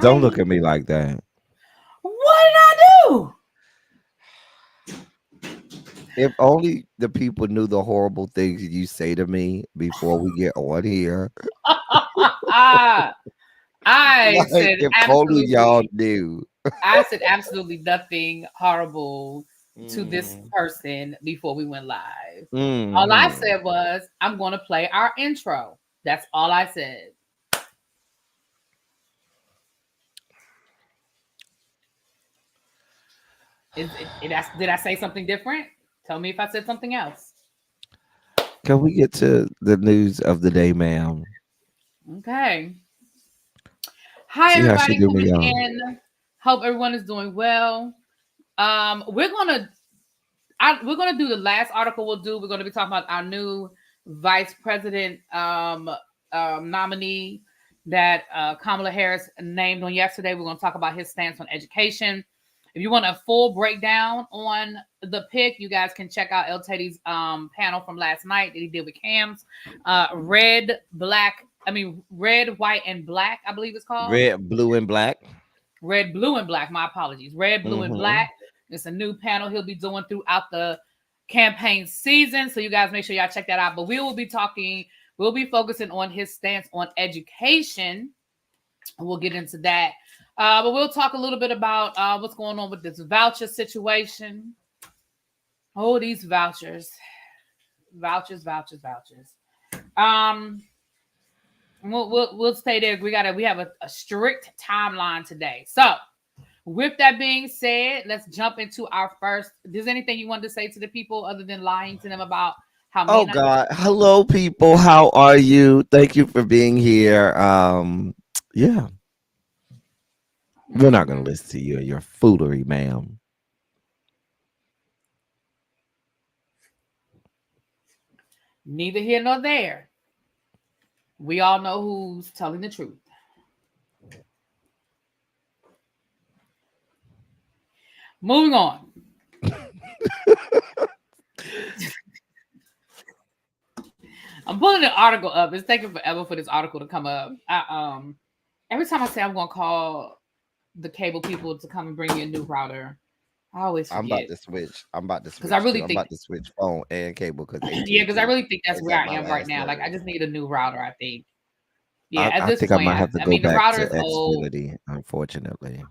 Don't look at me like that. What did I do? If only the people knew the horrible things you say to me before we get on here. I Like, said if only y'all absolutely. knew. I said absolutely nothing horrible to this Mm-hmm. person before we went live. All I Mm-hmm. said was, I'm going to play our intro. That's all I said. Did I say something different? Tell me if I said something else. Can we get to the news of the day, ma'am? Okay. Hi, See how she everybody do me, coming y'all. in. Hope everyone is doing well. We're gonna do the last article we'll do. We're gonna be talking about our new vice president nominee that Kamala Harris named on yesterday. We're gonna talk about his stance on education. If you want a full breakdown on the pick, you guys can check out El Teddy's panel from last night that he did with Cams. Red, white, and black, I believe it's called. Red, blue, and black. Red, blue, and black. My apologies. Red, blue, and Mm-hmm. black. It's a new panel he'll be doing throughout the campaign season. So you guys make sure y'all check that out. But we'll be focusing on his stance on education. We'll get into that. But we'll talk a little bit about what's going on with this voucher situation. Oh, these vouchers. Vouchers. We'll stay there. We have a strict timeline today. So with that being said, let's jump into our first. Is there anything you wanted to say to the people other than lying to them about how Oh mean I am? God. Hello, people. How are you? Thank you for being here. Yeah. We're not gonna listen to you and your foolery, ma'am. Neither here nor there. We all know who's telling the truth. Moving on. I'm pulling the article up. It's taking forever for this article to come up. Every time I say I'm gonna call the cable people to come and bring me a new router, I always I'm about forget to switch. I'm about to because I switch too. really I'm think, about to switch phone and cable because yeah, because I AT&T really think that's is where at I my am right last now. Like I nerve. just need a new router. I think. Yeah, at I this think I point, might have to I go mean the back router to is old. Xfinity, unfortunately.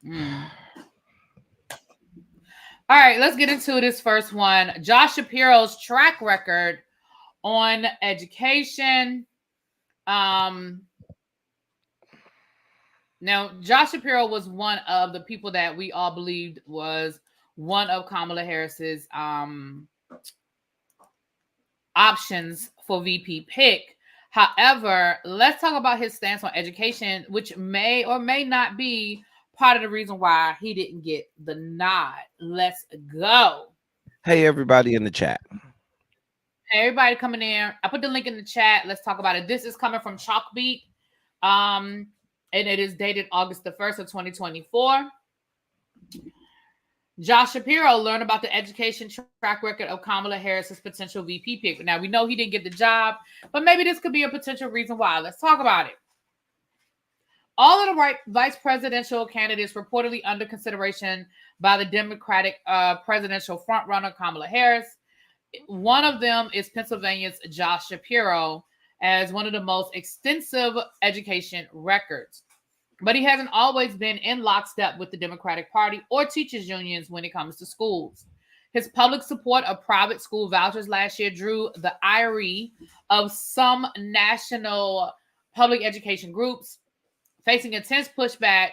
Mm. All right, let's get into this first one. Josh Shapiro's track record on education. Um, Now, Josh Shapiro was one of the people that we all believed was one of Kamala Harris's options for VP pick. However, let's talk about his stance on education, which may or may not be part of the reason why he didn't get the nod. Let's go. Hey, everybody in the chat. Hey, everybody coming in. I put the link in the chat. Let's talk about it. This is coming from Chalkbeat. And it is dated August the 1st of 2024. Josh Shapiro learned about the education track record of Kamala Harris's potential VP pick. Now, we know he didn't get the job, but maybe this could be a potential reason why. Let's talk about it. All of the vice presidential candidates reportedly under consideration by the Democratic presidential frontrunner Kamala Harris. One of them is Pennsylvania's Josh Shapiro, as one of the most extensive education records. But he hasn't always been in lockstep with the Democratic Party or teachers' unions when it comes to schools. His public support of private school vouchers last year drew the ire of some national public education groups, facing intense pushback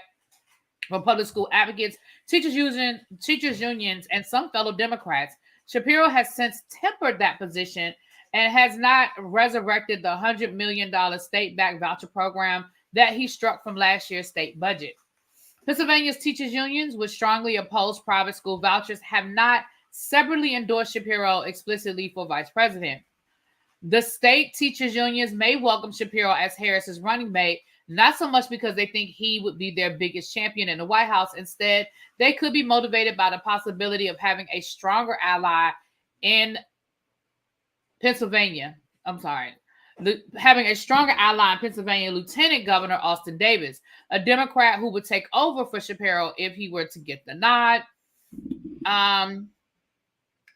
from public school advocates, teachers unions, and some fellow Democrats. Shapiro has since tempered that position and has not resurrected the $100 million state-backed voucher program that he struck from last year's state budget. Pennsylvania's teachers unions, which strongly oppose private school vouchers, have not separately endorsed Shapiro explicitly for vice president. The state teachers unions may welcome Shapiro as Harris's running mate, not so much because they think he would be their biggest champion in the White House. Instead, they could be motivated by the possibility of having a stronger ally in Pennsylvania. I'm sorry. having a stronger ally in Pennsylvania, Lieutenant Governor Austin Davis, a Democrat who would take over for Shapiro if he were to get the nod.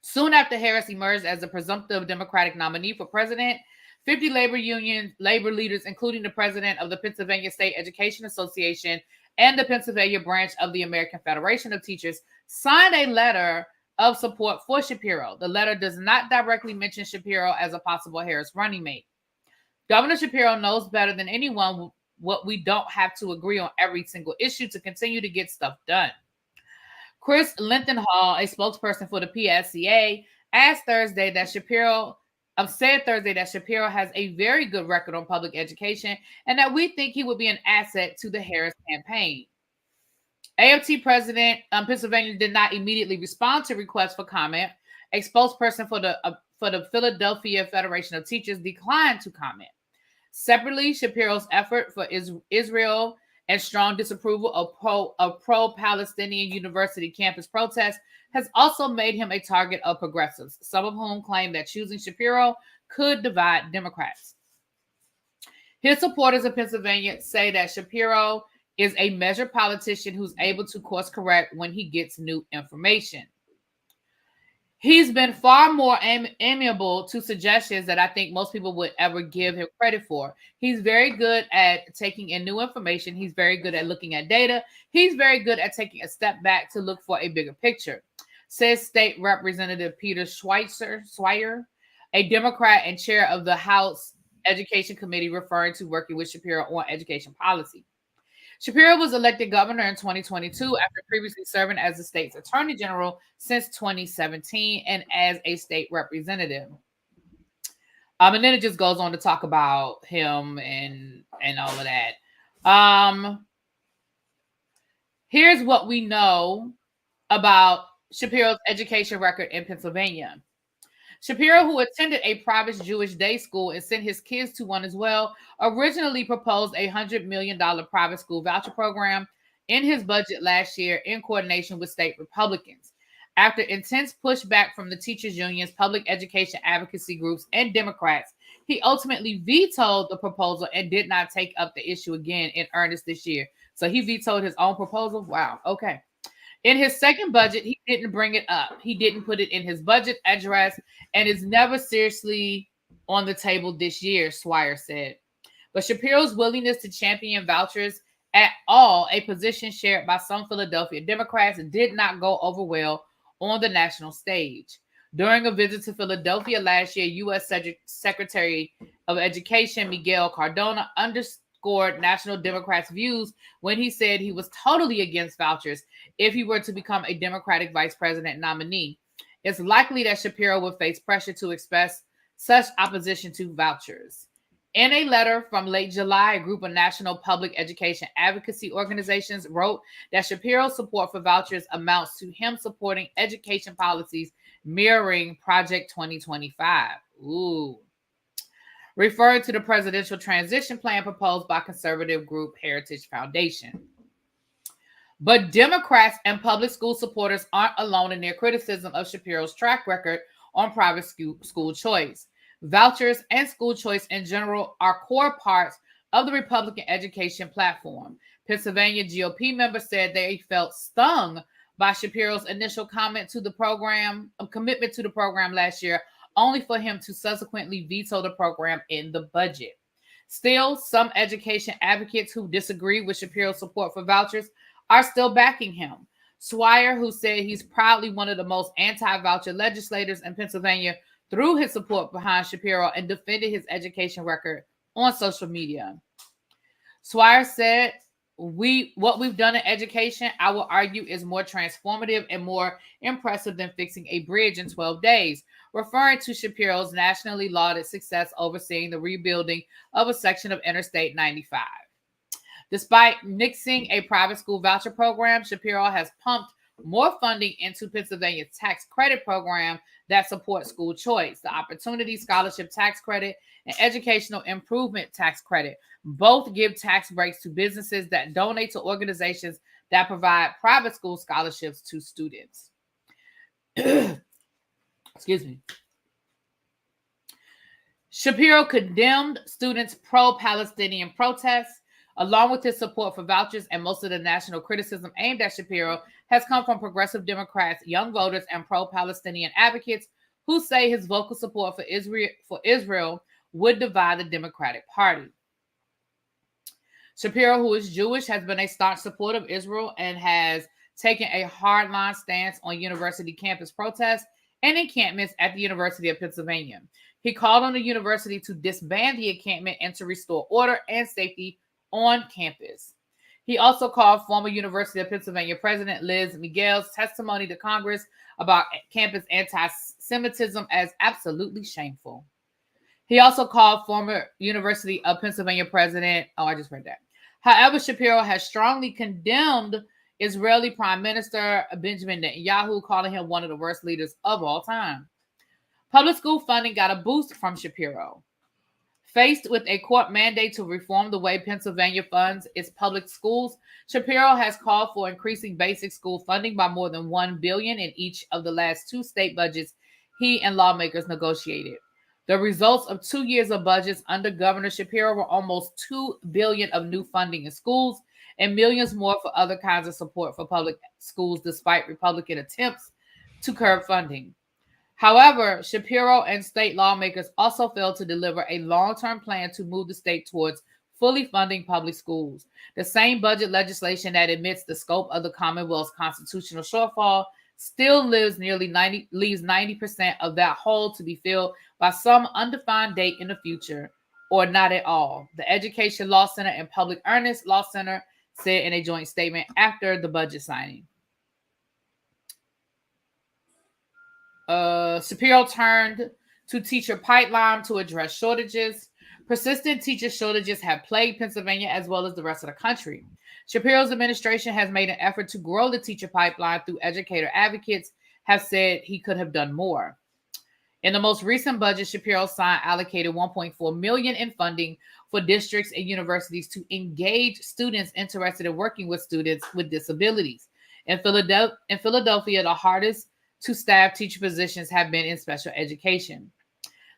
Soon after Harris emerged as a presumptive Democratic nominee for president, 50 labor leaders, including the president of the Pennsylvania State Education Association and the Pennsylvania branch of the American Federation of Teachers, signed a letter of support for Shapiro. The letter does not directly mention Shapiro as a possible Harris running mate. Governor Shapiro knows better than anyone what we don't have to agree on every single issue to continue to get stuff done. Chris Lenthal, a spokesperson for the PSCA, said Thursday that Shapiro has a very good record on public education and that we think he would be an asset to the Harris campaign. AFT President Pennsylvania did not immediately respond to requests for comment. A spokesperson for the Philadelphia Federation of Teachers declined to comment. Separately, Shapiro's effort for Israel and strong disapproval of pro-Palestinian university campus protests has also made him a target of progressives, some of whom claim that choosing Shapiro could divide Democrats. His supporters in Pennsylvania say that Shapiro is a measured politician who's able to course correct when he gets new information. He's been far more amiable to suggestions that I think most people would ever give him credit for. He's very good at taking in new information. He's very good at looking at data. He's very good at taking a step back to look for a bigger picture, says State Representative Peter Schweier, a Democrat and chair of the House Education Committee, referring to working with Shapiro on education policy. Shapiro was elected governor in 2022 after previously serving as the state's attorney general since 2017 and as a state representative. And then it just goes on to talk about him and all of that. Here's what we know about Shapiro's education record in Pennsylvania. Shapiro, who attended a private Jewish day school and sent his kids to one as well, originally proposed a $100 million private school voucher program in his budget last year in coordination with state Republicans. After intense pushback from the teachers' unions, public education advocacy groups, and Democrats, he ultimately vetoed the proposal and did not take up the issue again in earnest this year. So he vetoed his own proposal? Wow, okay. In his second budget, he didn't bring it up. He didn't put it in his budget address and is never seriously on the table this year, Swire said. But Shapiro's willingness to champion vouchers at all, a position shared by some Philadelphia Democrats, did not go over well on the national stage. During a visit to Philadelphia last year, U.S. Secretary of Education Miguel Cardona underscored National Democrats' views when he said he was totally against vouchers if he were to become a Democratic vice president nominee. It's likely that Shapiro would face pressure to express such opposition to vouchers. In a letter from late July, a group of national public education advocacy organizations wrote that Shapiro's support for vouchers amounts to him supporting education policies mirroring Project 2025. Ooh. Referring to the presidential transition plan proposed by conservative group Heritage Foundation. But Democrats and public school supporters aren't alone in their criticism of Shapiro's track record on private school choice. Vouchers and school choice in general are core parts of the Republican education platform. Pennsylvania GOP members said they felt stung by Shapiro's initial commitment to the program last year, only for him to subsequently veto the program in the budget. Still, some education advocates who disagree with Shapiro's support for vouchers are still backing him. Swire, who said he's proudly one of the most anti-voucher legislators in Pennsylvania, threw his support behind Shapiro and defended his education record on social media. Swire said, what we've done in education, I will argue, is more transformative and more impressive than fixing a bridge in 12 days, referring to Shapiro's nationally lauded success overseeing the rebuilding of a section of Interstate 95. Despite nixing a private school voucher program, Shapiro has pumped more funding into Pennsylvania's tax credit program that supports school choice, the Opportunity Scholarship Tax Credit, and Educational Improvement Tax Credit. Both give tax breaks to businesses that donate to organizations that provide private school scholarships to students. Excuse me. Shapiro condemned students' pro Palestinian protests, along with his support for vouchers, and most of the national criticism aimed at Shapiro has come from progressive Democrats, young voters, and pro Palestinian advocates who say his vocal support for Israel would divide the Democratic Party. Shapiro, who is Jewish, has been a staunch supporter of Israel and has taken a hardline stance on university campus protests and encampments at the University of Pennsylvania. He called on the university to disband the encampment and to restore order and safety on campus. He also called former University of Pennsylvania President Liz Miguel's testimony to Congress about campus anti Semitism as absolutely shameful. He also called former University of Pennsylvania President, oh, I just read that. However, Shapiro has strongly condemned Israeli Prime Minister Benjamin Netanyahu, calling him one of the worst leaders of all time. Public school funding got a boost from Shapiro. Faced with a court mandate to reform the way Pennsylvania funds its public schools, Shapiro has called for increasing basic school funding by more than $1 billion in each of the last two state budgets he and lawmakers negotiated. The results of 2 years of budgets under Governor Shapiro were almost $2 billion of new funding in schools and millions more for other kinds of support for public schools, despite Republican attempts to curb funding. However, Shapiro and state lawmakers also failed to deliver a long-term plan to move the state towards fully funding public schools. The same budget legislation that admits the scope of the Commonwealth's constitutional shortfall still leaves 90% of that hole to be filled by some undefined date in the future, or not at all. The Education Law Center and Public Earnest Law Center said in a joint statement after the budget signing. Shapiro turned to teacher pipeline to address shortages. Persistent teacher shortages have plagued Pennsylvania as well as the rest of the country. Shapiro's administration has made an effort to grow the teacher pipeline through educator advocates have said he could have done more. In the most recent budget, Shapiro signed allocated $1.4 million in funding for districts and universities to engage students interested in working with students with disabilities. In Philadelphia, the hardest to staff teacher positions have been in special education.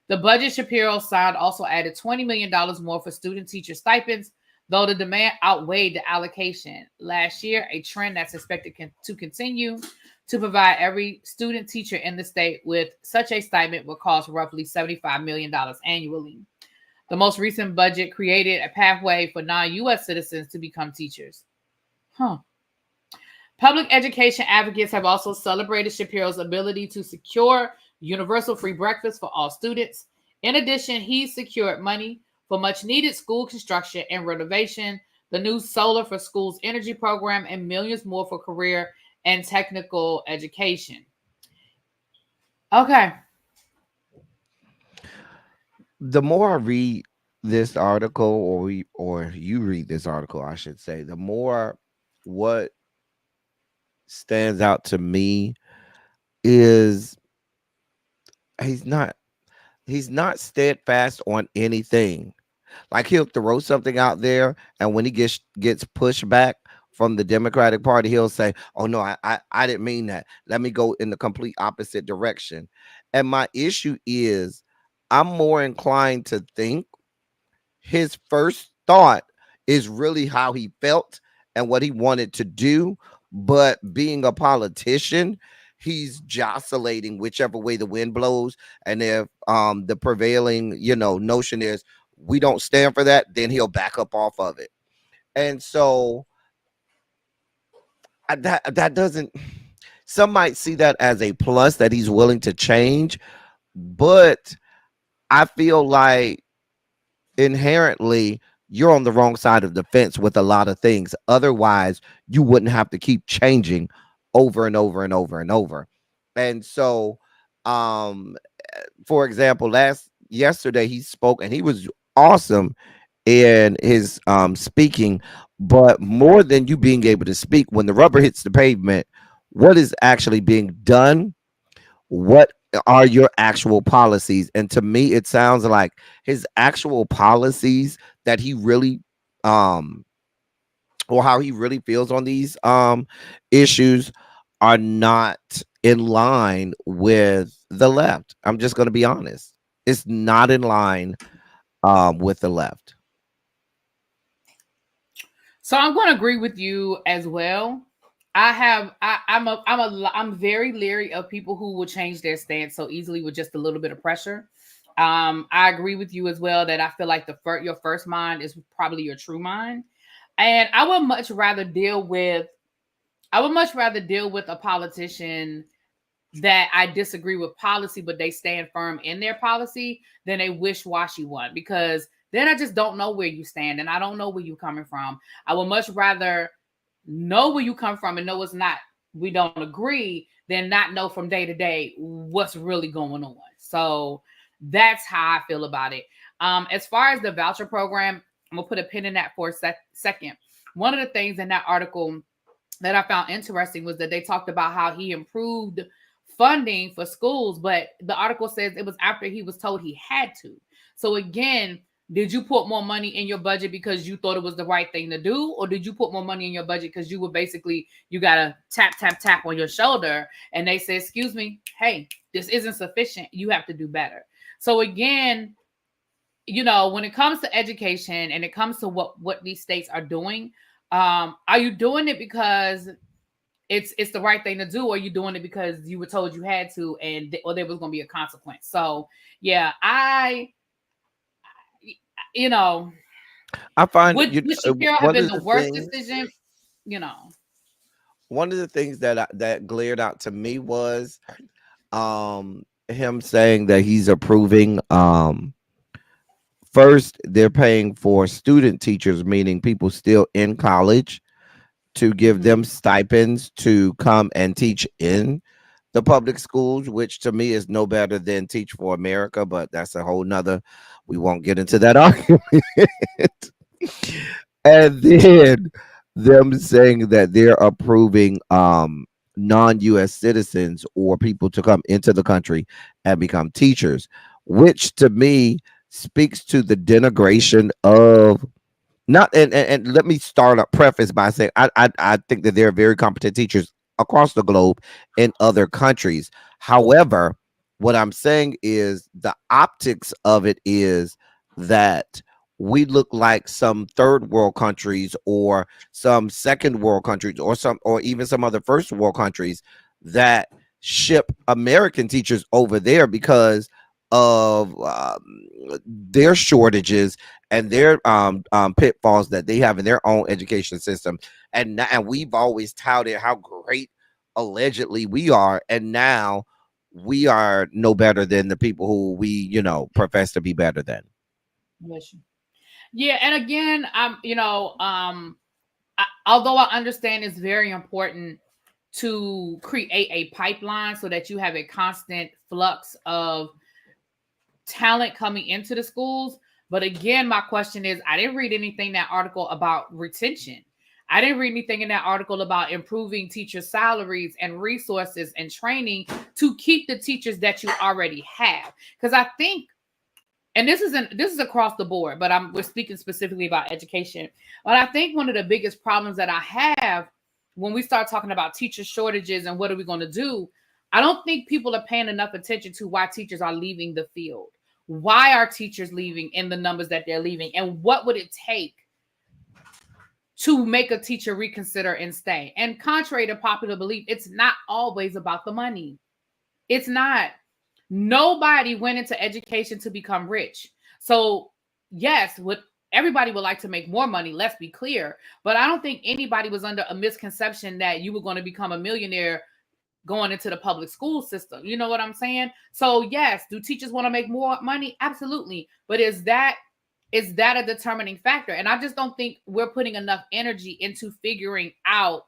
The budget Shapiro signed also added $20 million more for student teacher stipends, though the demand outweighed the allocation. Last year, a trend that's expected to continue to provide every student teacher in the state with such a stipend would cost roughly $75 million annually. The most recent budget created a pathway for non-U.S. citizens to become teachers. Public education advocates have also celebrated Shapiro's ability to secure universal free breakfast for all students. In addition, he secured money for much needed school construction and renovation, the new Solar for Schools energy program, and millions more for career and technical education. Okay. The more I read this article, or you read this article, I should say, the more what stands out to me is he's not steadfast on anything. Like he'll throw something out there, and when he gets pushed back from the Democratic Party, he'll say, "Oh no, I didn't mean that. Let me go in the complete opposite direction." And my issue is, I'm more inclined to think his first thought is really how he felt and what he wanted to do. But being a politician, he's jostling whichever way the wind blows. And if the prevailing, notion is we don't stand for that, then he'll back up off of it. And so that doesn't, some might see that as a plus that he's willing to change, but I feel like inherently you're on the wrong side of the fence with a lot of things. Otherwise, you wouldn't have to keep changing over and over and over and over. And so, for example, yesterday he spoke and he was awesome in his speaking. But more than you being able to speak, when the rubber hits the pavement, what is actually being done? What are your actual policies? And to me, it sounds like his actual policies that he really or how he really feels on these issues are not in line with the left. I'm just going to be honest. It's not in line with the left. So I'm going to agree with you as well. I'm very leery of people who will change their stance so easily with just a little bit of pressure. I agree with you as well that I feel like your first mind is probably your true mind, and I would much rather deal with a politician that I disagree with policy, but they stand firm in their policy than a wish-washy one, because then I just don't know where you stand and I don't know where you're coming from. I would much rather know where you come from and know it's not, we don't agree, than not know from day to day what's really going on. So that's how I feel about it. As far as the voucher program, I'm gonna put a pin in that for a second. One of the things in that article that I found interesting was that they talked about how he improved funding for schools, but the article says it was after he was told he had to. So again, did you put more money in your budget because you thought it was the right thing to do, or did you put more money in your budget because you were basically, you got a tap on your shoulder and they say, excuse me, hey, this isn't sufficient, you have to do better. So again, when it comes to education and it comes to what these states are doing, are you doing it because it's the right thing to do, or are you doing it because you were told you had to, or there was going to be a consequence? So yeah, I find would Shapiro have one been of the the worst things decision? one of the things that glared out to me was him saying that he's approving first they're paying for student teachers, meaning people still in college, to give them Mhm. stipends to come and teach in the public schools, which to me is no better than Teach for America, but that's a whole nother, we won't get into that argument. And then them saying that they're approving non-US citizens or people to come into the country and become teachers, which to me speaks to the denigration of not and let me start a preface by saying I think that there are very competent teachers across the globe in other countries. However, what I'm saying is the optics of it is that we look like some third world countries or some second world countries or even some other first world countries that ship American teachers over there because of their shortages and their pitfalls that they have in their own education system. And we've always touted how great allegedly we are, and now we are no better than the people who we profess to be better than. Bless you. Yeah, and again, although I understand it's very important to create a pipeline so that you have a constant flux of talent coming into the schools. But again, my question is, I didn't read anything in that article about retention. I didn't read anything in that article about improving teacher salaries and resources and training to keep the teachers that you already have. Because I think, and this is across the board, but we're speaking specifically about education. But I think one of the biggest problems that I have when we start talking about teacher shortages and what are we going to do, I don't think people are paying enough attention to why teachers are leaving the field. Why are teachers leaving in the numbers that they're leaving? And what would it take to make a teacher reconsider and stay? And contrary to popular belief, it's not always about the money. It's not. Nobody went into education to become rich. So, yes, everybody would like to make more money, let's be clear. But I don't think anybody was under a misconception that you were going to become a millionaire going into the public school system. You know what I'm saying? So, yes, do teachers want to make more money? Absolutely. But is that a determining factor? And I just don't think we're putting enough energy into figuring out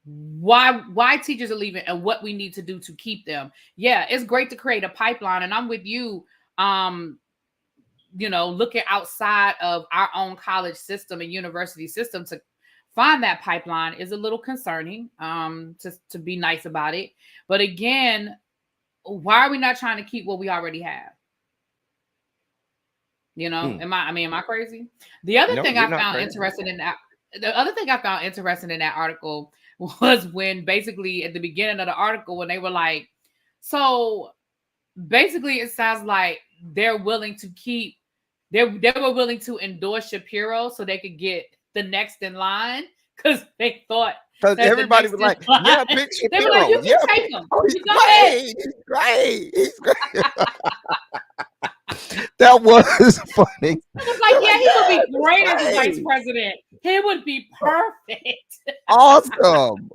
why teachers are leaving and what we need to do to keep them. Yeah, it's great to create a pipeline, and I'm with you. Looking outside of our own college system and university system to find that pipeline is a little concerning, to be nice about it. But again, why are we not trying to keep what we already have? Am I crazy? The other No, thing you're I not found crazy. interesting in that article was when basically at the beginning of the article when they were like, so basically it sounds like they're willing to keep they were willing to endorse Shapiro so they could get the next in line because they thought Because that the everybody next was in like, line yeah, pick they were like, Shapiro. you Yeah, can take him. oh, he's You go ahead. great. He's great. He's great. That was funny. I was like, They're yeah, like, he would yeah, be he's great as a vice great. president. He would be perfect. Awesome.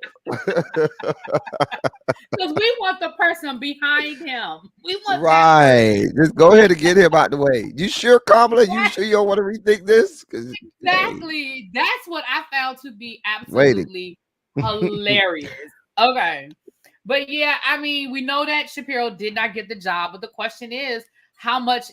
Because we want the person behind him. We want that Right. person. Just go ahead and get him out the way. You sure, Kamala? You sure you don't want to rethink this? Because, hey, Exactly. That's what I found to be waiting. absolutely hilarious. Okay. But yeah, I mean, we know that Shapiro did not get the job, but the question is, how much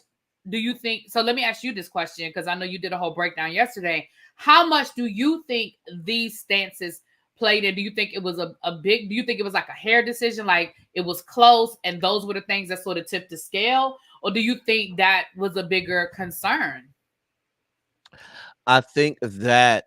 do you think? So let me ask you this question because I know you did a whole breakdown yesterday. How much do you think these stances played in? Do you think it was a big, do you think it was like a hair decision, like it was close and those were the things that sort of tipped the scale? Or do you think that was a bigger concern? I think that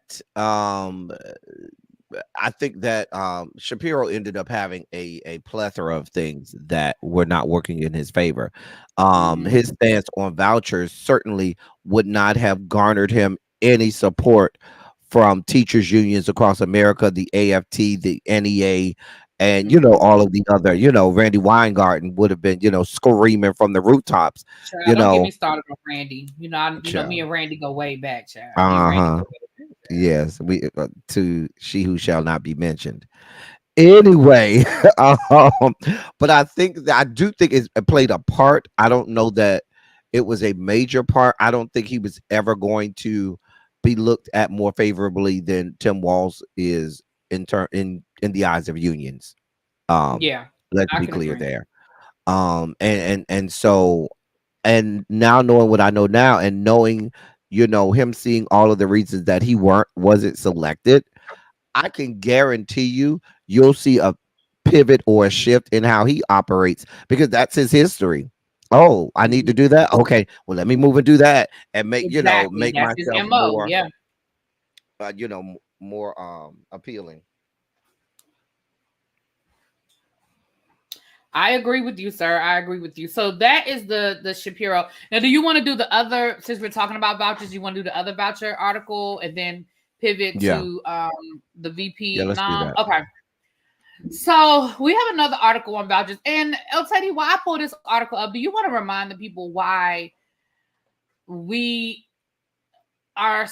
Shapiro ended up having a plethora of things that were not working in his favor. Mhm. His stance on vouchers certainly would not have garnered him any support from teachers unions across America, the AFT, the NEA, and Mhm. all of the other, Randy Weingarten would have been, screaming from the rooftops, Child, you don't get know, me started on Randy. Me and Randy go way back, child. Me and Randy uh-huh. go way back. Yes, we to she who shall not be mentioned. Anyway, um, but I do think it played a part. I don't know that it was a major part. I don't think he was ever going to be looked at more favorably than Tim Walz is in the eyes of unions. Um, Yeah, let's I be can clear agree. there. And so and now knowing what I know now and knowing him seeing all of the reasons that he wasn't selected, I can guarantee you'll see a pivot or a shift in how he operates because that's his history. Oh, I need to Mhm. do that. Okay, well let me move and do that and Exactly. make That's his myself MO. more Yeah. more appealing. I agree with you, sir. I agree with you. So that is the Shapiro. Now, do you want to do the other since we're talking about vouchers, you want to do the other voucher article and then pivot Yeah, to the yeah, VP let's do nom? that. Okay. So we have another article on vouchers. And El Teddy, why I pulled this article up, do you want to remind the people why we our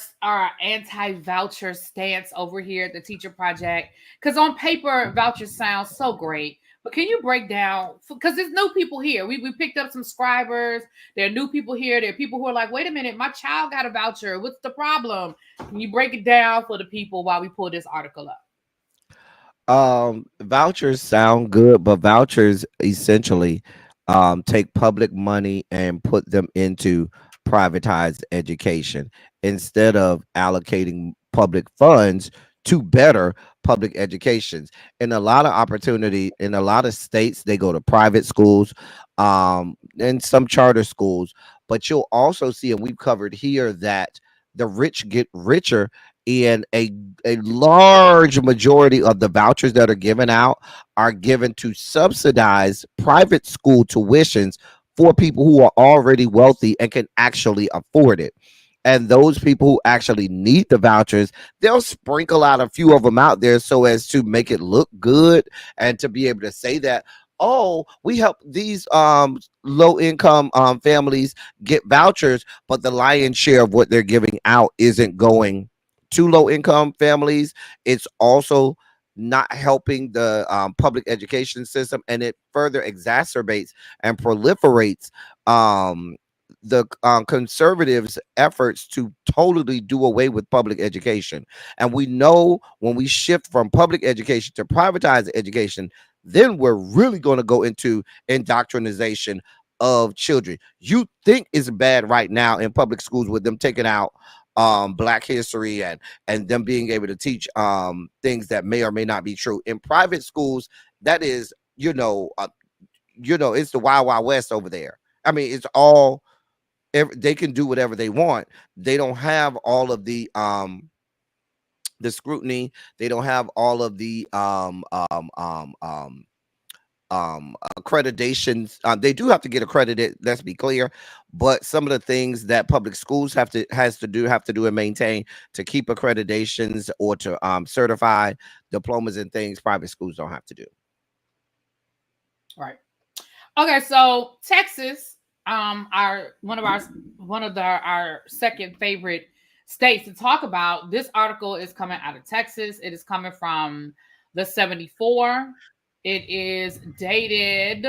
anti-voucher stance over here at the Teacher Project? Because on paper, vouchers sound so great. But can you break down? Because there's new people here. We picked up some subscribers. There are new people here. There are people who are like, wait a minute, my child got a voucher. What's the problem? Can you break it down for the people while we pull this article up? Vouchers sound good, but vouchers essentially take public money and put them into privatized education instead of allocating public funds to better public educations. In a lot of opportunity, in a lot of states, they go to private schools, and some charter schools. But you'll also see, and we've covered here, that the rich get richer and a large majority of the vouchers that are given out are given to subsidize private school tuitions for people who are already wealthy and can actually afford it. And those people who actually need the vouchers, they'll sprinkle out a few of them out there so as to make it look good and to be able to say that, oh, we help these low income families get vouchers, but the lion's share of what they're giving out isn't going to low income families. It's also not helping the public education system, and it further exacerbates and proliferates the conservatives' efforts to totally do away with public education. And we know when we shift from public education to privatized education, then we're really going to go into indoctrination of children. You think it's bad right now in public schools with them taking out black history and them being able to teach things that may or may not be true. In private schools, that is, it's the wild wild west over there. I mean, it's all they can do whatever they want. They don't have all of the scrutiny. They don't have all of the accreditations. They do have to get accredited, let's be clear, but some of the things that public schools have to do and maintain to keep accreditations or to certify diplomas and things, private schools don't have to do. Right. Okay, so Texas, our our second favorite states to talk about. This article is coming out of Texas. It is coming from the 74. It is dated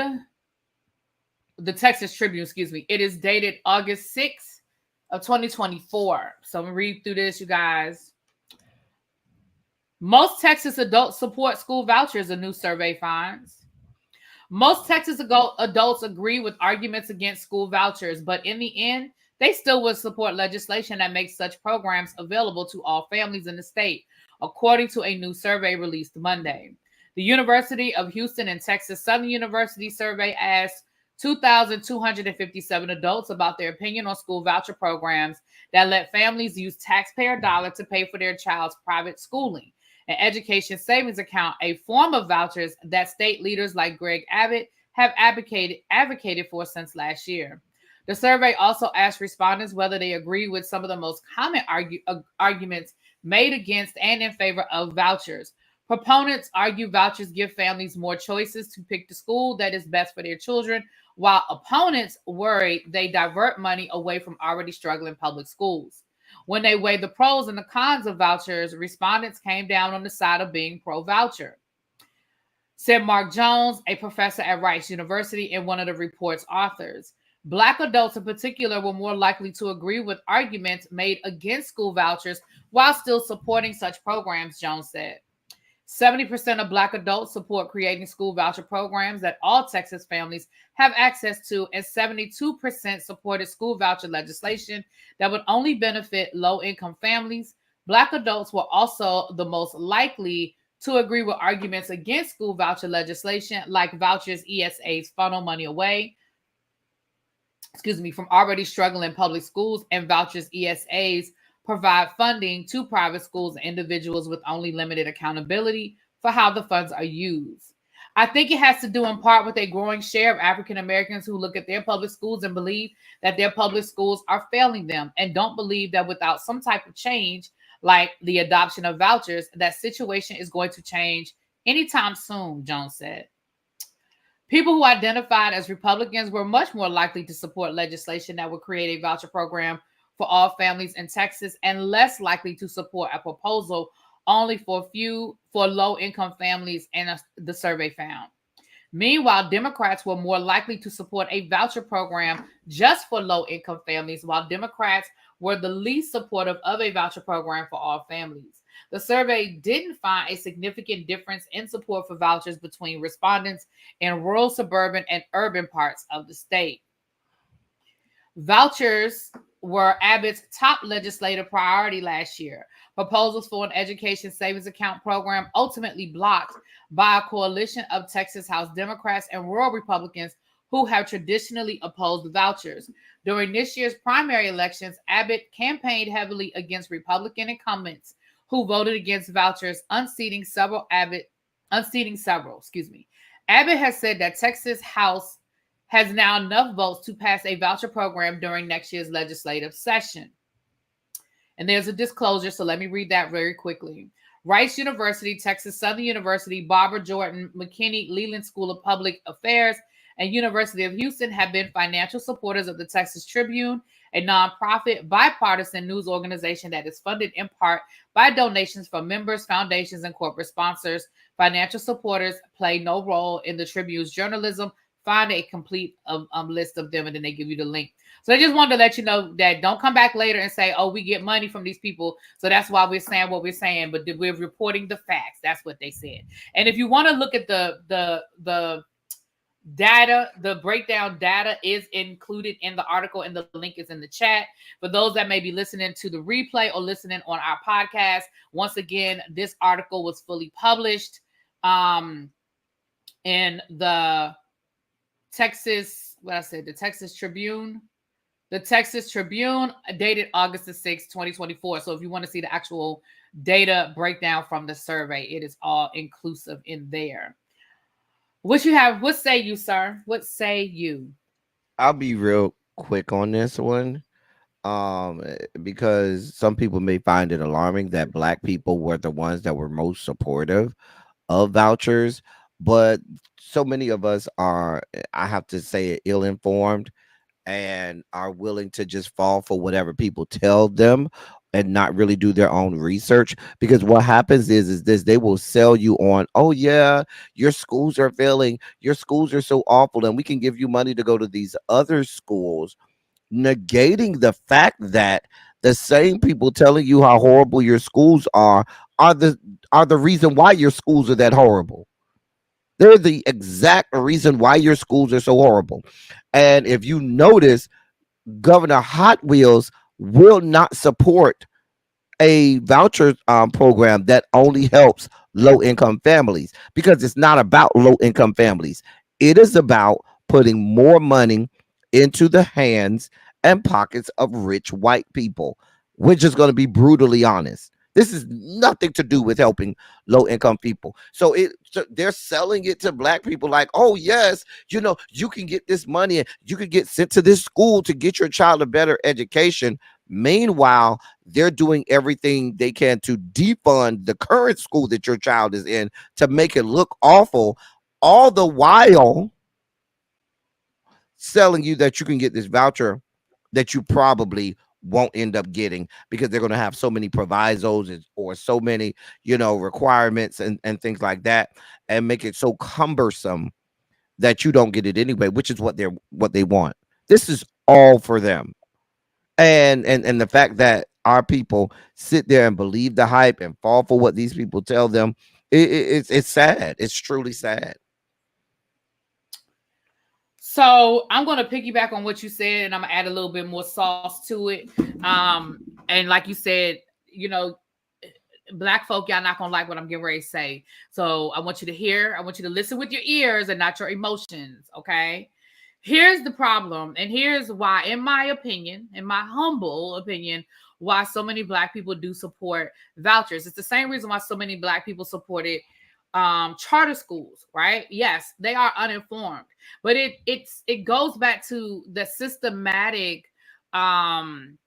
the Texas Tribune, excuse me. It is dated August 6th of 2024. So I'm gonna read through this, you guys. Most Texas adults support school vouchers, a new survey finds. Most Texas adults agree with arguments against school vouchers, but in the end, they still would support legislation that makes such programs available to all families in the state, according to a new survey released Monday. The University of Houston and Texas Southern University survey asked 2,257 adults about their opinion on school voucher programs that let families use taxpayer dollars to pay for their child's private schooling. An education savings account, a form of vouchers that state leaders like Greg Abbott have advocated for since last year. The survey also asked respondents whether they agree with some of the most common arguments made against and in favor of vouchers. Proponents argue vouchers give families more choices to pick the school that is best for their children, while opponents worry they divert money away from already struggling public schools. When they weighed the pros and the cons of vouchers, respondents came down on the side of being pro-voucher, said Mark Jones, a professor at Rice University and one of the report's authors. Black adults in particular were more likely to agree with arguments made against school vouchers while still supporting such programs, Jones said. 70% of Black adults support creating school voucher programs that all Texas families have access to, and 72% supported school voucher legislation that would only benefit low-income families. Black adults were also the most likely to agree with arguments against school voucher legislation, like vouchers ESAs funnel money away, from already struggling public schools, and vouchers ESAs provide funding to private schools and individuals with only limited accountability for how the funds are used. I think it has to do in part with a growing share of African Americans who look at their public schools and believe that their public schools are failing them, and don't believe that without some type of change, like the adoption of vouchers, that situation is going to change anytime soon, Jones said. People who identified as Republicans were much more likely to support legislation that would create a voucher program for all families in Texas, and less likely to support a proposal only for low-income families, and the survey found. Meanwhile, Democrats were more likely to support a voucher program just for low-income families, while Democrats were the least supportive of a voucher program for all families. The survey didn't find a significant difference in support for vouchers between respondents in rural, suburban, and urban parts of the state. Vouchers were Abbott's top legislative priority last year. Proposals for an education savings account program ultimately blocked by a coalition of Texas House Democrats and rural Republicans who have traditionally opposed vouchers. During this year's primary elections, Abbott campaigned heavily against Republican incumbents who voted against vouchers, unseating several. Abbott has said that Texas House has now enough votes to pass a voucher program during next year's legislative session. And there's a disclosure, so let me read that very quickly. Rice University, Texas Southern University, Barbara Jordan McKinney Leland School of Public Affairs, and University of Houston have been financial supporters of the Texas Tribune, a nonprofit bipartisan news organization that is funded in part by donations from members, foundations, and corporate sponsors. Financial supporters play no role in the Tribune's journalism. Find a complete list of them, and then they give you the link. So I just wanted to let you know that don't come back later and say, oh, we get money from these people, so that's why we're saying what we're saying, but we're reporting the facts. That's what they said. And if you want to look at the data, the breakdown data is included in the article, and the link is in the chat. For those that may be listening to the replay or listening on our podcast, once again, this article was fully published in the Texas Tribune. The Texas Tribune, dated August the 6th, 2024. So if you want to see the actual data breakdown from the survey, it is all inclusive in there. What you have? What say you, sir? What say you? I'll be real quick on this one. Because some people may find it alarming that black people were the ones that were most supportive of vouchers, but so many of us are, I have to say, ill informed and are willing to just fall for whatever people tell them and not really do their own research. Because what happens is this: they will sell you on, oh yeah, your schools are failing, your schools are so awful, and we can give you money to go to these other schools, negating the fact that the same people telling you how horrible your schools are the are the reason why your schools are that horrible. They're the exact reason why your schools are so horrible. And if you notice, Governor Hot Wheels will not support a voucher program that only helps low income families, because it's not about low income families. It is about putting more money into the hands and pockets of rich white people. We're just going to be brutally honest. This is nothing to do with helping low income people. So they're selling it to black people like, oh yes, you can get this money and you can get sent to this school to get your child a better education. Meanwhile, they're doing everything they can to defund the current school that your child is in to make it look awful, all the while selling you that you can get this voucher that you probably won't end up getting, because they're going to have so many provisos or so many, requirements and things like that, and make it so cumbersome that you don't get it anyway, which is what they want. This is all for them. And the fact that our people sit there and believe the hype and fall for what these people tell them, it's sad. It's truly sad. So I'm going to piggyback on what you said, and I'm gonna add a little bit more sauce to it. And like you said, you know, black folk, y'all not gonna like what I'm getting ready to say. So I want you to hear, I want you to listen with your ears and not your emotions. Okay. Here's the problem, and here's why, in my opinion, in my humble opinion, why so many black people do support vouchers. It's the same reason why so many black people supported charter schools, right? Yes, they are uninformed, but it goes back to the systematic um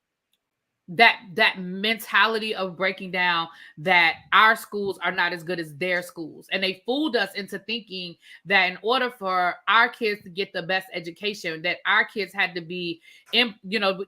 that mentality of breaking down that our schools are not as good as their schools, and they fooled us into thinking that in order for our kids to get the best education, that our kids had to be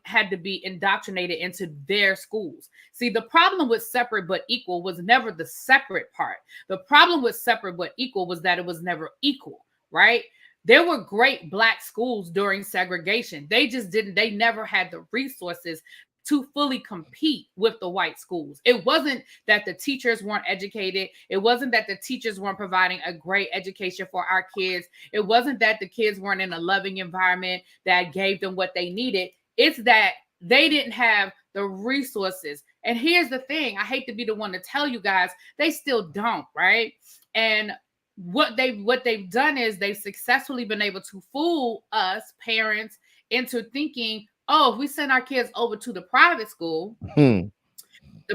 had to be indoctrinated into their schools. See, the problem with separate but equal was never the separate part. The problem with separate but equal was that it was never equal, right? There were great black schools during segregation. They never had the resources to fully compete with the white schools. It wasn't that the teachers weren't educated. It wasn't that the teachers weren't providing a great education for our kids. It wasn't that the kids weren't in a loving environment that gave them what they needed. It's that they didn't have the resources. And here's the thing, I hate to be the one to tell you guys, they still don't, right? And what they've done is they've successfully been able to fool us parents into thinking, oh, if we send our kids over to the private school, the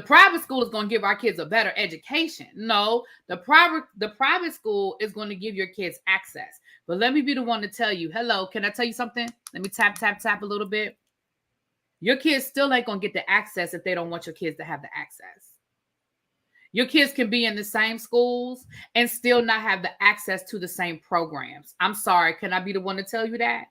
private school is going to give our kids a better education. No, the private school is going to give your kids access. But let me be the one to tell you, hello, can I tell you something? Let me tap a little bit. Your kids still ain't going to get the access if they don't want your kids to have the access. Your kids can be in the same schools and still not have the access to the same programs. I'm sorry. Can I be the one to tell you that?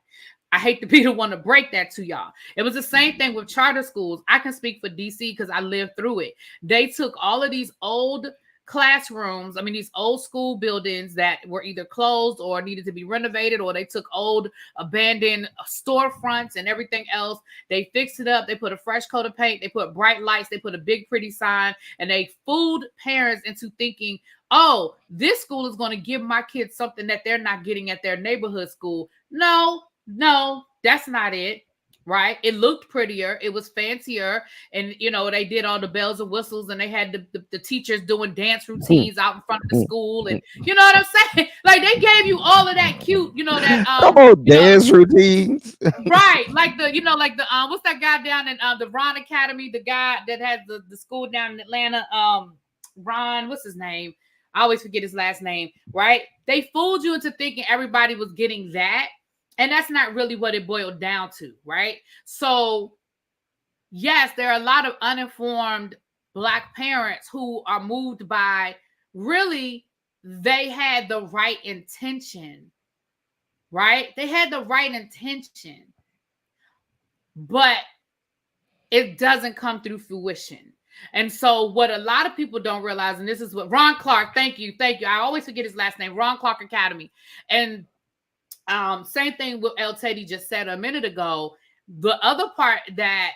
I hate to be the one to break that to y'all. It was the same thing with charter schools. I can speak for DC because I lived through it. They took all of these old classrooms, these old school buildings that were either closed or needed to be renovated, or they took old abandoned storefronts and everything else. They fixed it up. They put a fresh coat of paint. They put bright lights. They put a big pretty sign, and they fooled parents into thinking, oh, this school is going to give my kids something that they're not getting at their neighborhood school. No, that's not it. Right? It looked prettier. It was fancier. And, they did all the bells and whistles, and they had the teachers doing dance routines out in front of the school. And you know what I'm saying? Like, they gave you all of that cute, Dance routines. Right. Like what's that guy down in the Ron Academy, the guy that has the school down in Atlanta? Ron, what's his name? I always forget his last name, right? They fooled you into thinking everybody was getting that. And that's not really what it boiled down to, right? So, yes, there are a lot of uninformed Black parents who are moved by really, they had the right intention, right? They had the right intention, but it doesn't come through fruition. And so what a lot of people don't realize, and this is what Ron Clark, thank you. I always forget his last name, Ron Clark Academy. And same thing with El Teddy just said a minute ago. The other part that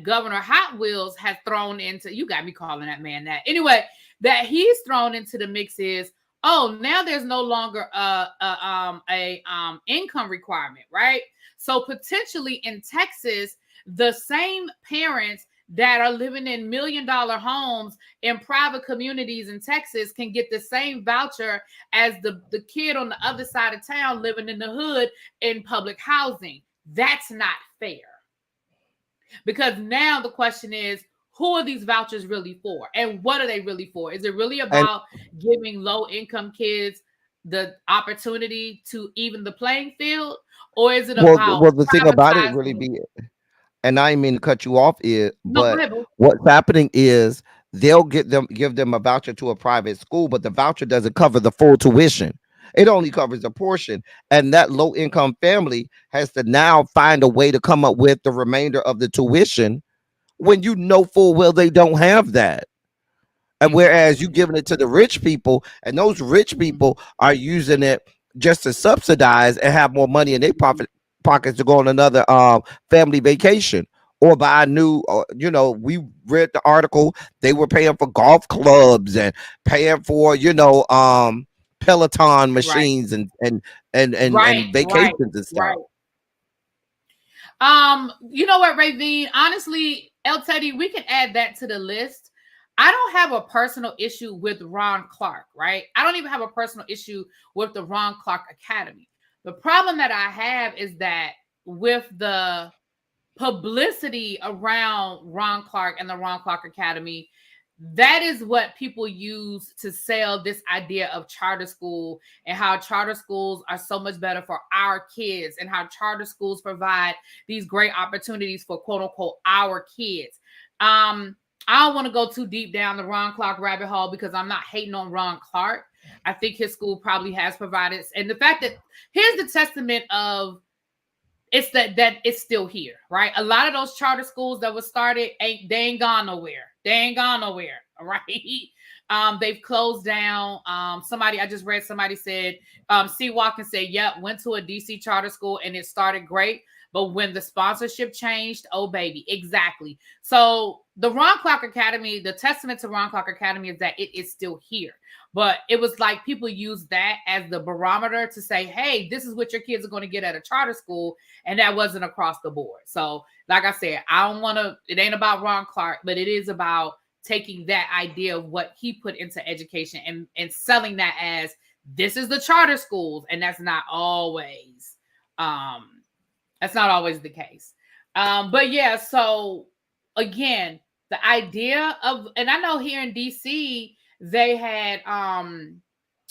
Governor Hot Wheels has thrown into, you got me calling that man that. Anyway, that he's thrown into the mix is, oh, now there's no longer a income requirement, right? So potentially in Texas, the same parents that are living in $1 million homes in private communities in Texas can get the same voucher as the kid on the other side of town living in the hood in public housing. That's not fair. Because now the question is, who are these vouchers really for? And what are they really for? Is it really about giving low-income kids the opportunity to even the playing field? Or is it about well, the thing about it really privatizing? be, and I didn't mean to cut you off, No, go but ahead, boo. what's happening is they'll give them a voucher to a private school, but the voucher doesn't cover the full tuition. It only covers a portion, and that low income family has to now find a way to come up with the remainder of the tuition when you know full well they don't have that. And whereas you giving it to the rich people, and those rich people are using it just to subsidize and have more money in their pockets to go on another family vacation or buy a new. We read the article. They were paying for golf clubs and paying for Peloton Right, machines and right, right, vacations and right. stuff. You know what, Ravine? Honestly, El Teddy, we can add that to the list. I don't have a personal issue with Ron Clark, right? I don't even have a personal issue with the Ron Clark Academy. The problem that I have is that with the publicity around Ron Clark and the Ron Clark Academy, that is what people use to sell this idea of charter school and how charter schools are so much better for our kids and how charter schools provide these great opportunities for quote unquote our kids. I don't want to go too deep down the Ron Clark rabbit hole because I'm not hating on Ron Clark. I think his school probably has provided, and the fact that here's the testament of it's that it's still here, right? A lot of those charter schools that were started they ain't gone nowhere. They ain't gone nowhere, all right? They've closed down. Somebody I just read somebody said, C. Watkins said, "Yep, went to a DC charter school and it started great, but when the sponsorship changed, oh baby, exactly." So the Ron Clark Academy, the testament to Ron Clark Academy is that it is still here. But it was like people use that as the barometer to say, hey, this is what your kids are going to get at a charter school. And that wasn't across the board. So like I said, it ain't about Ron Clark, but it is about taking that idea of what he put into education and selling that as this is the charter schools. And that's not always the case. But yeah, so again, the idea of, and I know here in DC, they had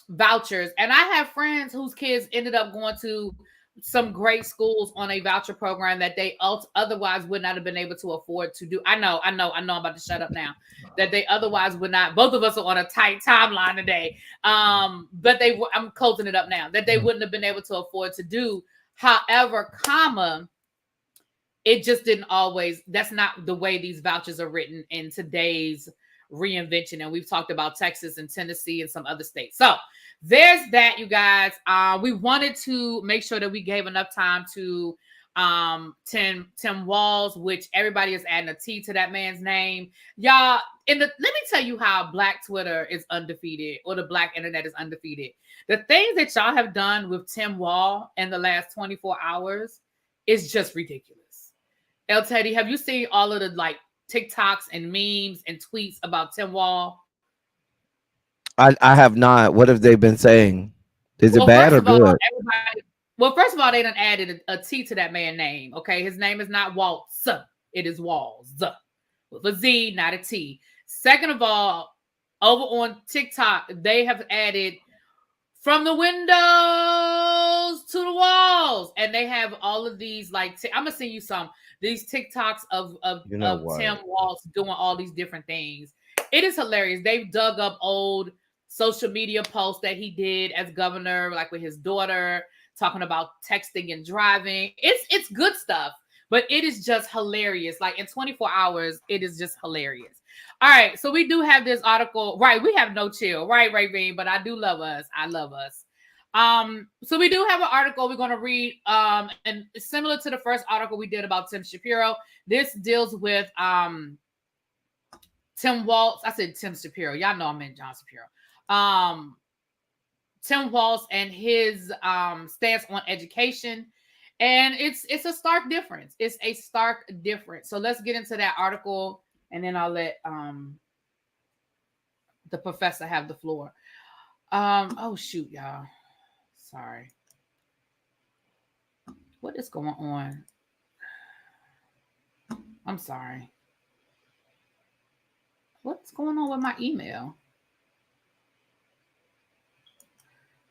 vouchers, and I have friends whose kids ended up going to some great schools on a voucher program that they otherwise would not have been able to afford to do. I know I'm about to shut up now. That they otherwise would not. Both of us are on a tight timeline today. But I'm closing it up now. That they wouldn't have been able to afford to do. However, it just didn't always. That's not the way these vouchers are written in today's reinvention. And we've talked about Texas and Tennessee and some other states. So there's that, you guys. We wanted to make sure that we gave enough time to Tim Walz, which everybody is adding a T to that man's name. Y'all, let me tell you how Black Twitter is undefeated, or the Black internet is undefeated. The things that y'all have done with Tim Walz in the last 24 hours is just ridiculous. El Teddy, have you seen all of the TikToks and memes and tweets about Tim Walz? I have not. What have they been saying? Is it bad or good? First of all, they done added a T to that man's name. Okay, his name is not Waltz. It is Walz with a Z, not a T. Second of all, over on TikTok, they have added from the windows to the walls, and they have all of these like I'm gonna send you some these TikToks of Tim Walz doing all these different things. It is hilarious. They've dug up old social media posts that he did as governor, like with his daughter, talking about texting and driving. It's good stuff, but it is just hilarious. Like in 24 hours, it is just hilarious. All right, so we do have this article, right? We have no chill, right, Ravine? But I do love us. I love us. So we do have an article we're going to read, and similar to the first article we did about Tim Shapiro. This deals with Tim Walz. I said Tim Shapiro. Y'all know I meant John Shapiro. Tim Walz and his stance on education. And it's a stark difference. It's a stark difference. So let's get into that article, and then I'll let the professor have the floor. Oh shoot, y'all. Sorry. What is going on? I'm sorry. What's going on with my email?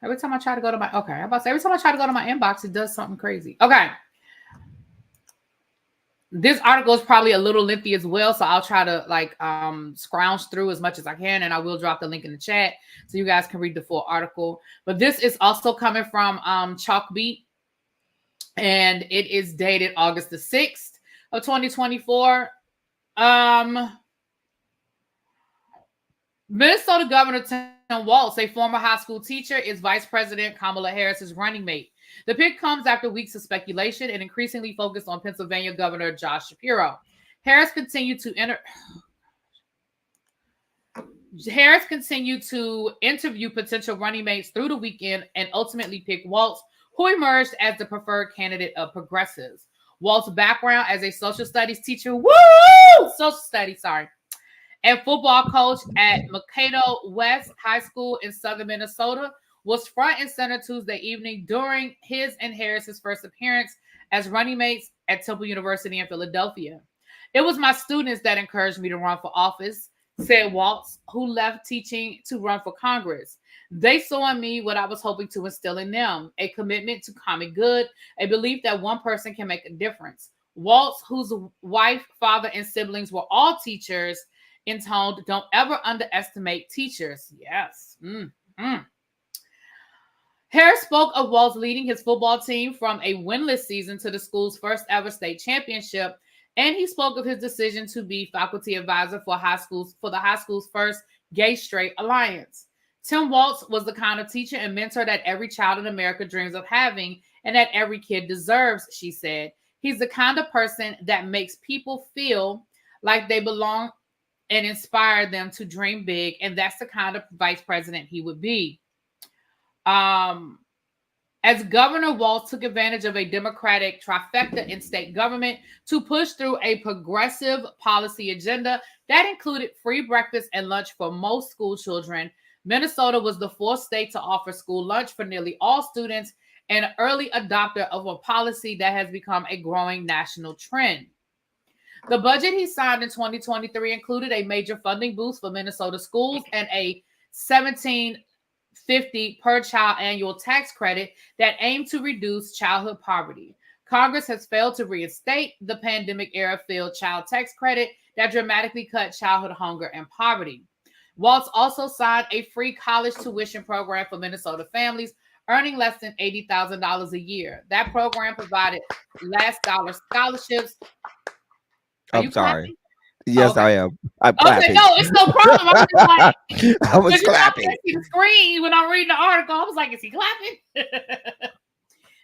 Every time I try to go to my every time I try to go to my inbox, it does something crazy. Okay. This article is probably a little lengthy as well, so I'll try to scrounge through as much as I can, and I will drop the link in the chat so you guys can read the full article. But this is also coming from Chalkbeat, and it is dated August the 6th of 2024. Minnesota Governor Tim Walz, a former high school teacher, is Vice President Kamala Harris's running mate. The pick comes after weeks of speculation and increasingly focused on Pennsylvania Governor Josh Shapiro. Harris continued to interview potential running mates through the weekend and ultimately picked Walz, who emerged as the preferred candidate of progressives. Walz's background as a social studies teacher, and football coach at Mankato West High School in southern Minnesota was front and center Tuesday evening during his and Harris's first appearance as running mates at Temple University in Philadelphia. It was my students that encouraged me to run for office, said Walz, who left teaching to run for Congress. They saw in me what I was hoping to instill in them, a commitment to common good, a belief that one person can make a difference. Walz, whose wife, father, and siblings were all teachers, intoned, "Don't ever underestimate teachers." Yes. Harris spoke of Walz leading his football team from a winless season to the school's first ever state championship, and he spoke of his decision to be faculty advisor for the high school's first Gay Straight Alliance. Tim Walz was the kind of teacher and mentor that every child in America dreams of having and that every kid deserves, she said. He's the kind of person that makes people feel like they belong and inspire them to dream big, and that's the kind of vice president he would be. As Governor Walz took advantage of a Democratic trifecta in state government to push through a progressive policy agenda that included free breakfast and lunch for most school children. Minnesota was the fourth state to offer school lunch for nearly all students and an early adopter of a policy that has become a growing national trend. The budget he signed in 2023 included a major funding boost for Minnesota schools and a $1,750 per child annual tax credit that aimed to reduce childhood poverty. Congress has failed to reinstate the pandemic-era failed child tax credit that dramatically cut childhood hunger and poverty. Walz also signed a free college tuition program for Minnesota families earning less than $80,000 a year. That program provided last dollar scholarships. I'm sorry. Yes, I am. I'm clapping. No, it's no problem. I'm just like, I was clapping. I see the screen when I'm reading the article. I was like, is he clapping?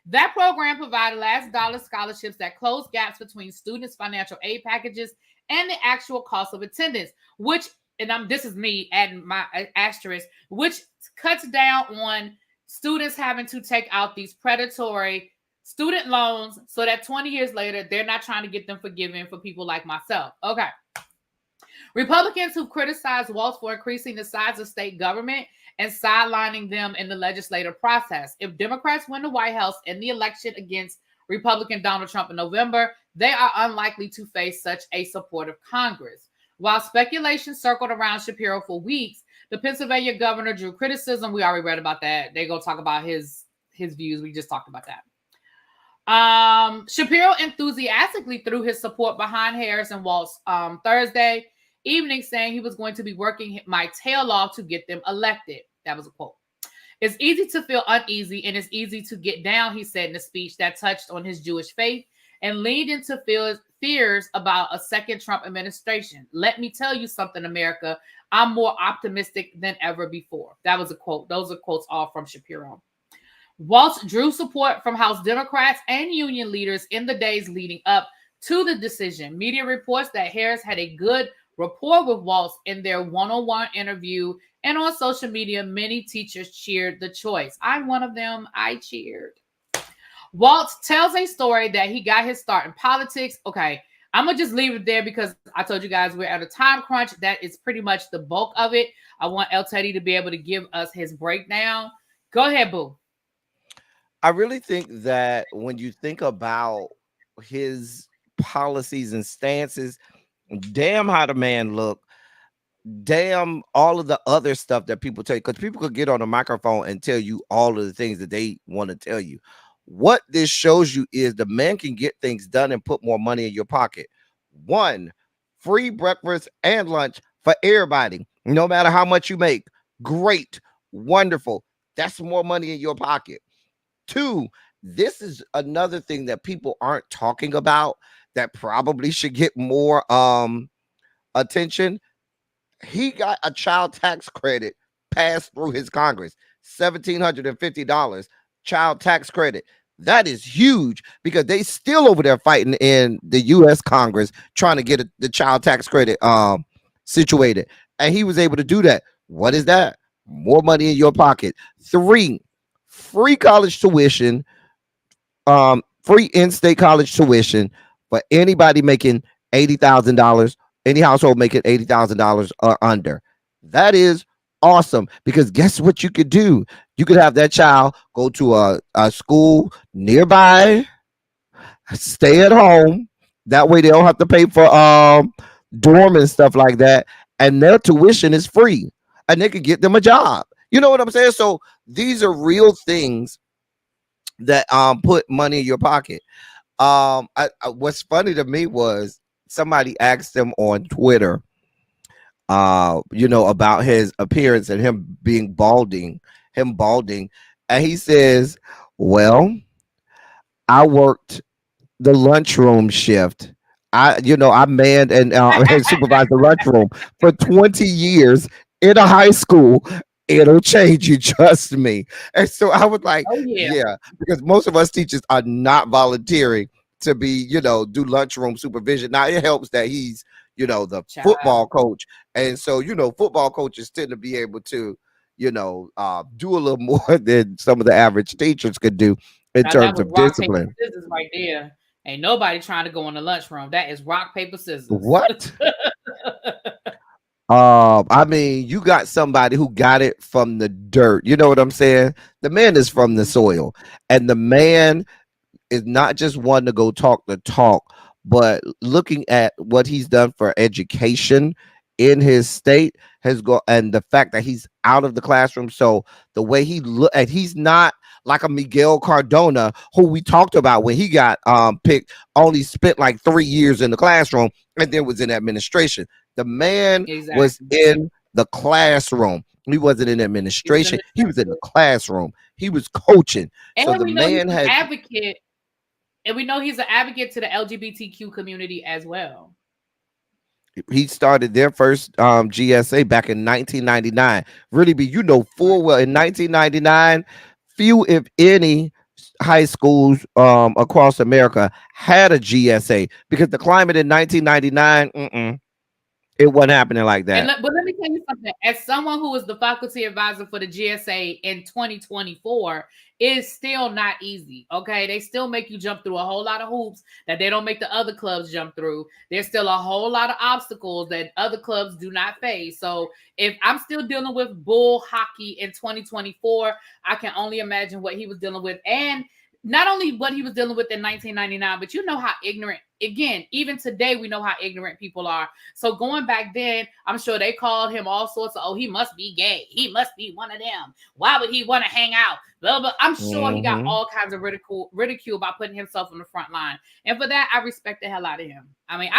That program provided last dollar scholarships that closed gaps between students' financial aid packages and the actual cost of attendance, which, and this is me adding my asterisk, which cuts down on students having to take out these predatory student loans so that 20 years later, they're not trying to get them forgiven for people like myself. Okay. Republicans who criticized Walz for increasing the size of state government and sidelining them in the legislative process. If Democrats win the White House in the election against Republican Donald Trump in November, they are unlikely to face such a supportive Congress. While speculation circled around Shapiro for weeks, The Pennsylvania governor drew criticism. We already read about that. They're going to talk about his views. We just talked about that. Shapiro enthusiastically threw his support behind Harris and Walz Thursday evening, saying he was going to be working my tail off to get them elected. That was a quote. It's easy to feel uneasy and it's easy to get down, he said in a speech that touched on his Jewish faith and leaned into fears about a second Trump administration. Let me tell you something, America. I'm more optimistic than ever before. That was a quote. Those are quotes all from Shapiro. Walz drew support from House Democrats and union leaders in the days leading up to the decision. Media reports that Harris had a good rapport with Walz in their one-on-one interview, and on social media, many teachers cheered the choice. I'm one of them. I cheered. Walz tells a story that he got his start in politics. Okay, I'm going to just leave it there because I told you guys we're at a time crunch. That is pretty much the bulk of it. I want El Teddy to be able to give us his breakdown. Go ahead, boo. I really think that when you think about his policies and stances, damn how the man look, damn all of the other stuff that people tell you, because people could get on a microphone and tell you all of the things that they want to tell you. What this shows you is the man can get things done and put more money in your pocket. One, free breakfast and lunch for everybody, no matter how much you make. Great, wonderful. That's more money in your pocket. Two, this is another thing that people aren't talking about that probably should get more attention. He got a child tax credit passed through his Congress, $1,750 child tax credit. That is huge because they still over there fighting in the U.S. Congress trying to get the child tax credit situated. And he was able to do that. What is that? More money in your pocket. Three, free college tuition, free in-state college tuition for anybody making $80,000, any household making $80,000 or under. That is awesome because guess what you could do? You could have that child go to a school nearby, stay at home. That way they don't have to pay for dorm and stuff like that, and their tuition is free, and they could get them a job. You know what I'm saying? So these are real things that put money in your pocket. What's funny to me was somebody asked him on Twitter, about his appearance and him being balding, and he says, "Well, I worked the lunchroom shift. I manned and supervised the lunchroom for 20 years in a high school. It'll change you, trust me." And so I was like, Oh, yeah. yeah, because most of us teachers are not volunteering to be, do lunchroom supervision. Now it helps that he's, the football coach. And so, football coaches tend to be able to, do a little more than some of the average teachers could do in Now, that terms was of rock, paper, discipline. scissors right there. Ain't nobody trying to go in the lunchroom. That is rock, paper, scissors. What? I mean, you got somebody who got it from the dirt. You know what I'm saying? The man is from the soil, and the man is not just one to go talk the talk, but looking at what he's done for education in his state has go, and the fact that he's out of the classroom. So the way he look, and he's not like a Miguel Cardona who we talked about when he got picked, only spent like 3 years in the classroom and then was in administration. The man was in the classroom. He wasn't in administration. He was in the classroom. He was coaching. And so the we know man he's had an advocate. And we know he's an advocate to the LGBTQ community as well. He started their first GSA back in 1999. Really be, full well in 1999, few if any high schools across America had a GSA because the climate in 1999, it wasn't happening like that. But let me tell you something. As someone who was the faculty advisor for the GSA in 2024, it's still not easy. Okay, they still make you jump through a whole lot of hoops that they don't make the other clubs jump through. There's still a whole lot of obstacles that other clubs do not face. So if I'm still dealing with bull hockey in 2024, I can only imagine what he was dealing with. And not only what he was dealing with in 1999, but you know how ignorant, again, even today, we know how ignorant people are. So going back then, I'm sure they called him all sorts of, oh, he must be gay. He must be one of them. Why would he want to hang out? Blah, blah. I'm sure he got Mm-hmm. all kinds of ridicule by putting himself on the front line. And for that, I respect the hell out of him. I mean,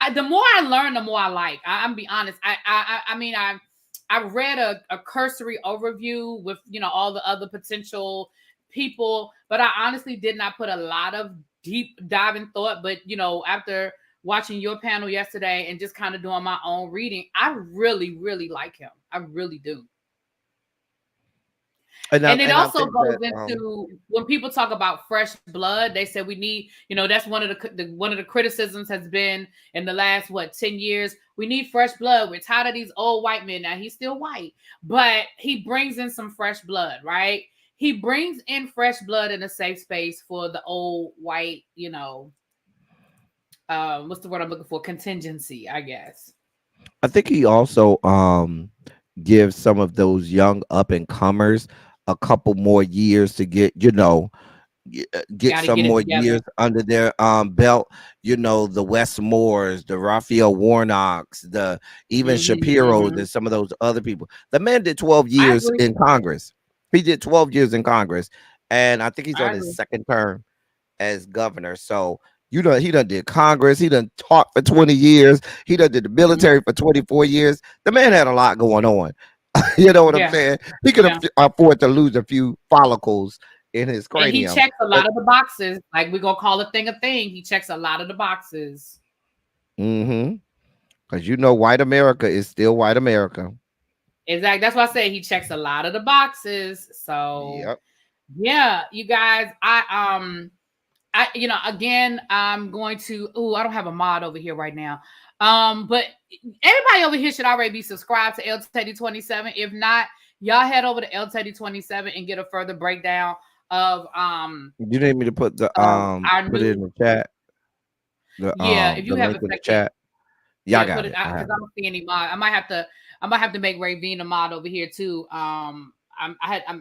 I the more I learn, the more I like. I'm be honest. I mean, I read a cursory overview with, you know, all the other potential people, but I honestly did not put a lot of deep diving thought. But, you know, after watching your panel yesterday and just kind of doing my own reading, I really, really like him. I really do. And it I also think goes that into when people talk about fresh blood, they said we need, you know, that's one of the criticisms has been in the last 10 years. We need fresh blood. We're tired of these old white men. Now he's still white, but he brings in some fresh blood, right? He brings in fresh blood in a safe space for the old white, you know, what's the word I'm looking for? Contingency, I guess. I think he also gives some of those young up and comers a couple more years to get, you know, get Got to some get it more together. years under their belt. You know, the Wes Moores, the Raphael Warnocks, the even Shapiro, Mm-hmm. and some of those other people. The man did 12 I years agree. in Congress. He did 12 years in Congress, and I think he's I on his agree. second term as governor. So you know, he done did Congress. He done taught for 20 years. He done did the Mm-hmm. military for 24 years. The man had a lot going on. You know what I'm Yeah. saying? He could Yeah. afford to lose a few follicles in his And he cranium. checks a But lot of the boxes. Like we're gonna call a thing a thing. He checks a lot of the boxes. mm-hmm. Because you know, white America is still white America. Exactly. That's why I say he checks a lot of the boxes. So Yep. yeah, you guys, you know, again, I'm going to, I don't have a mod over here right now. But everybody over here should already be subscribed to LTD27. If not, y'all head over to LTD27 and get a further breakdown of You need me to put the our put it new, in the chat, yeah, if you the have link a in the second, chat. Yeah, I yeah, put got it it. I out because have I it. don't see any mod. I might have to make Ravine a mod over here too. I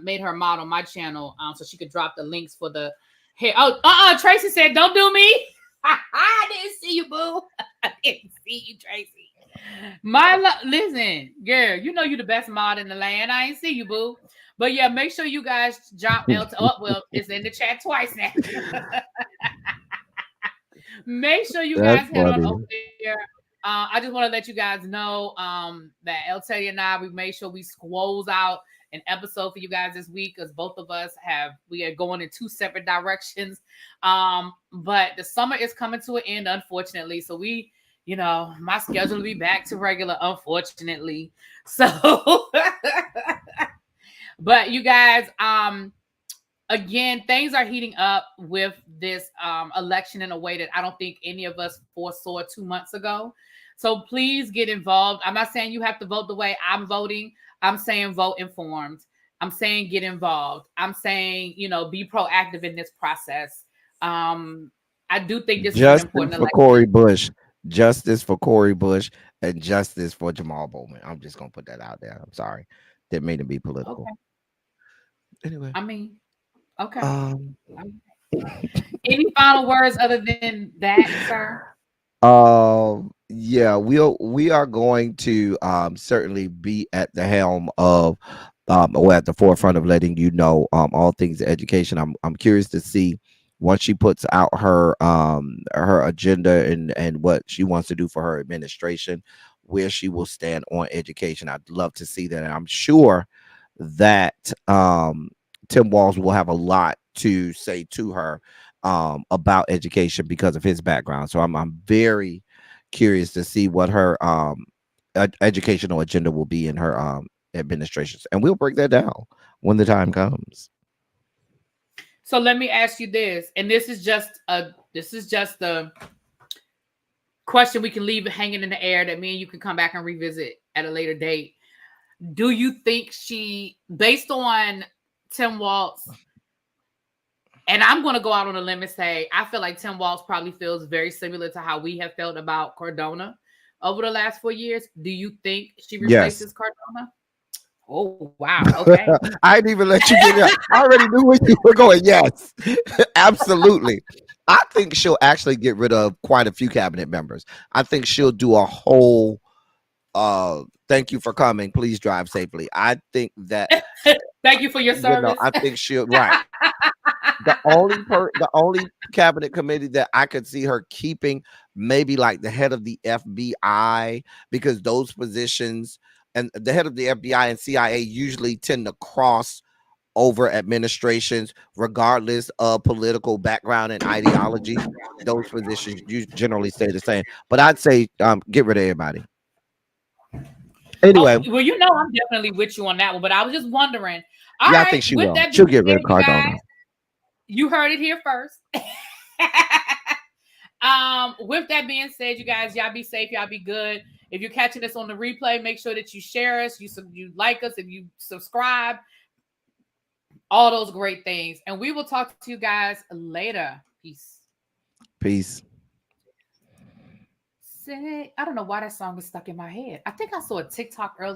made her a mod on my channel so she could drop the links for the hair. Oh, Tracy said, "Don't do me." I didn't see you, boo. I didn't see you, Tracy. Listen, girl, you know you the best mod in the land. I ain't see you, boo. But yeah, make sure you guys drop LT. Oh, well, it's in the chat twice now. Make sure you That's guys head on over funny. there. I just want to let you guys know that El Teddy and I, we made sure we squoze out an episode for you guys this week because both of us we are going in two separate directions. But the summer is coming to an end, unfortunately. So my schedule will be back to regular, unfortunately. So, but you guys, again, things are heating up with this election in a way that I don't think any of us foresaw 2 months ago. So please get involved. I'm not saying you have to vote the way I'm voting. I'm saying vote informed. I'm saying get involved. I'm saying, be proactive in this process. I do think this is an Justice important for election. Corey Bush. Justice for Corey Bush and justice for Jamal Bowman. I'm just gonna put that out there. I'm sorry. Didn't mean to be political. Okay. Anyway. I mean, okay. Um Any final words other than that, sir? yeah, we are going to certainly be at the helm of or at the forefront of letting you know all things education. I'm curious to see once she puts out her agenda and what she wants to do for her administration, where she will stand on education. I'd love to see that, and I'm sure that Tim Walz will have a lot to say to her about education because of his background. So I'm very curious to see what her educational agenda will be in her administrations, and we'll break that down when the time comes. So let me ask you this, and this is just a question we can leave hanging in the air that me and you can come back and revisit at a later date. Do you think based on Tim Walz, and I'm going to go out on a limb and say, I feel like Tim Walz probably feels very similar to how we have felt about Cardona over the last 4 years. Do you think she Yes, replaces Cardona? Oh, wow. Okay. I didn't even let you get there. I already knew where you were going. Yes, absolutely. I think she'll actually get rid of quite a few cabinet members. I think she'll do a whole thank you for coming. Please drive safely. I think that Thank you for your service. I think she'll right. The only cabinet committee that I could see her keeping, maybe like the head of the FBI, because those positions and the head of the FBI and CIA usually tend to cross over administrations, regardless of political background and ideology. Those positions generally stay the same. But I'd say get rid of everybody. Oh, Anyway, well, I'm definitely with you on that one, but I was just wondering. All yeah, I right, think she with will. that She'll being get rid said, of you guys, Cardona. you heard it here first. With that being said, you guys, y'all be safe, y'all be good. If you're catching us on the replay, make sure that you share us, you like us, if you subscribe, all those great things. And we will talk to you guys later. Peace. Peace. I don't know why that song is stuck in my head. I think I saw a TikTok earlier